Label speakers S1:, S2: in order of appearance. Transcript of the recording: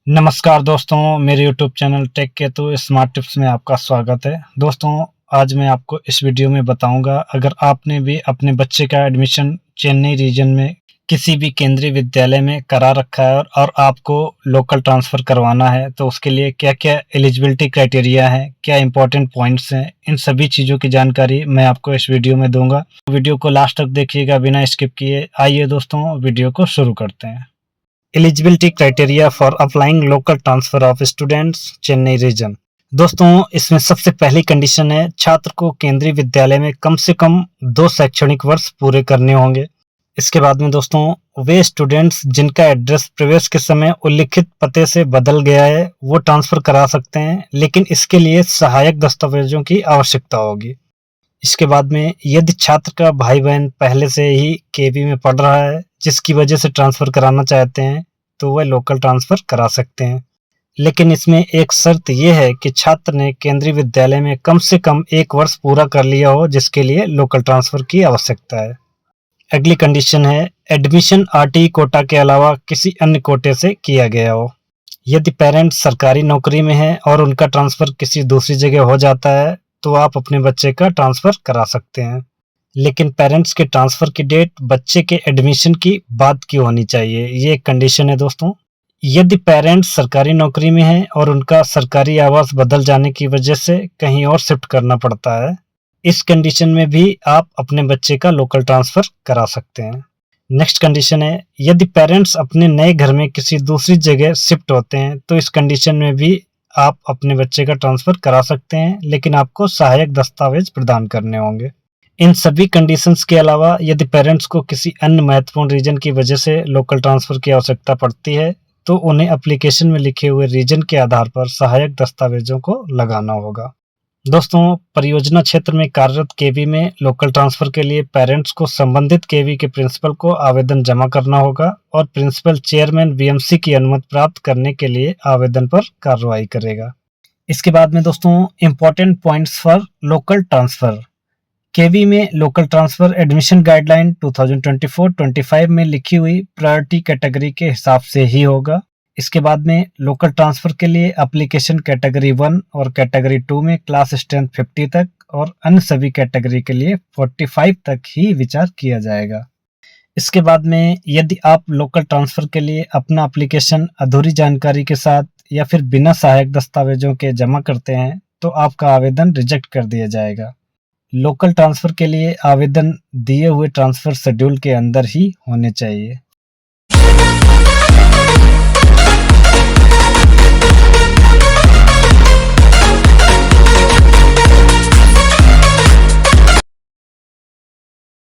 S1: नमस्कार दोस्तों, मेरे YouTube channel tech Ketu smart tips में आपका स्वागत है। दोस्तों, आज मैं आपको इस वीडियो में बताऊंगा, अगर आपने भी अपने बच्चे का एडमिशन चेन्नई रीजन में किसी भी केंद्रीय विद्यालय में करा रखा है और आपको लोकल ट्रांसफ़र करवाना है, तो उसके लिए क्या-क्या एलिजिबिलिटी क्राइटेरिया है, क्या इंपॉर्टेंट पॉइंट्स हैं, इन सभी चीज़ों की जानकारी मैं आपको इस वीडियो में दूंगा। वीडियो को लास्ट तक देखिएगा बिना स्किप किए। आइए दोस्तों, वीडियो को शुरू करते हैं। Eligibility criteria for applying local transfer of students Chennai region. दोस्तों, इसमें सबसे पहली कंडीशन है, छात्र को केंद्रीय विद्यालय में कम से कम 2 शैक्षणिक वर्ष पूरे करने होंगे। इसके बाद में दोस्तों, वे स्टूडेंट्स जिनका एड्रेस प्रवेश के समय उल्लिखित पते से बदल गया है, वो ट्रांसफर करा सकते हैं, लेकिन इसके लिए सहायक दस्तावेजों की आवश्यकता होगी। इसके बाद में, यदि छात्र का भाई बहन पहले से ही केवी में पढ़ रहा है, जिसकी वजह से ट्रांसफ़र कराना चाहते हैं, तो वह लोकल ट्रांसफ़र करा सकते हैं। लेकिन इसमें एक शर्त ये है कि छात्र ने केंद्रीय विद्यालय में कम से कम 1 वर्ष पूरा कर लिया हो, जिसके लिए लोकल ट्रांसफ़र की आवश्यकता है। अगली कंडीशन है, एडमिशन आरटीई कोटा के अलावा किसी अन्य कोटे से किया गया हो। यदि पेरेंट्स सरकारी नौकरी में हैं और उनका ट्रांसफ़र किसी दूसरी जगह हो जाता है, तो आप अपने बच्चे का ट्रांसफ़र करा सकते हैं। लेकिन पेरेंट्स के ट्रांसफ़र की डेट बच्चे के एडमिशन की बाद की होनी चाहिए, ये एक कंडीशन है दोस्तों। यदि पेरेंट्स सरकारी नौकरी में हैं और उनका सरकारी आवास बदल जाने की वजह से कहीं और शिफ्ट करना पड़ता है, इस कंडीशन में भी आप अपने बच्चे का लोकल ट्रांसफ़र करा सकते हैं। नेक्स्ट कंडीशन है, यदि पेरेंट्स अपने नए घर में किसी दूसरी जगह शिफ्ट होते हैं, तो इस कंडीशन में भी आप अपने बच्चे का ट्रांसफ़र करा सकते हैं, लेकिन आपको सहायक दस्तावेज प्रदान करने होंगे। इन सभी कंडीशंस के अलावा यदि पेरेंट्स को किसी अन्य महत्वपूर्ण रीजन की वजह से लोकल ट्रांसफ़र की आवश्यकता पड़ती है, तो उन्हें एप्लीकेशन में लिखे हुए रीजन के आधार पर सहायक दस्तावेजों को लगाना होगा। दोस्तों, परियोजना क्षेत्र में कार्यरत केवी में लोकल ट्रांसफ़र के लिए पेरेंट्स को संबंधित केवी के प्रिंसिपल को आवेदन जमा करना होगा और प्रिंसिपल चेयरमैन वीएमसी की अनुमति प्राप्त करने के लिए आवेदन पर कार्रवाई करेगा। इसके बाद में दोस्तों, important points for local transfer. KV में लोकल ट्रांसफ़र एडमिशन गाइडलाइन 2024-25 में लिखी हुई प्रायोरिटी कैटेगरी के हिसाब से ही होगा। इसके बाद में लोकल ट्रांसफ़र के लिए एप्लीकेशन कैटेगरी 1 और कैटेगरी 2 में क्लास स्ट्रेंथ 50 तक और अन्य सभी कैटेगरी के लिए 45 तक ही विचार किया जाएगा। इसके बाद में, यदि आप लोकल ट्रांसफ़र के लिए अपना एप्लीकेशन अधूरी जानकारी के साथ या फिर बिना सहायक दस्तावेजों के जमा करते हैं, तो आपका आवेदन रिजेक्ट कर दिया जाएगा। लोकल ट्रांसफ़र के लिए आवेदन दिए हुए ट्रांसफ़र शेड्यूल के अंदर ही होने चाहिए।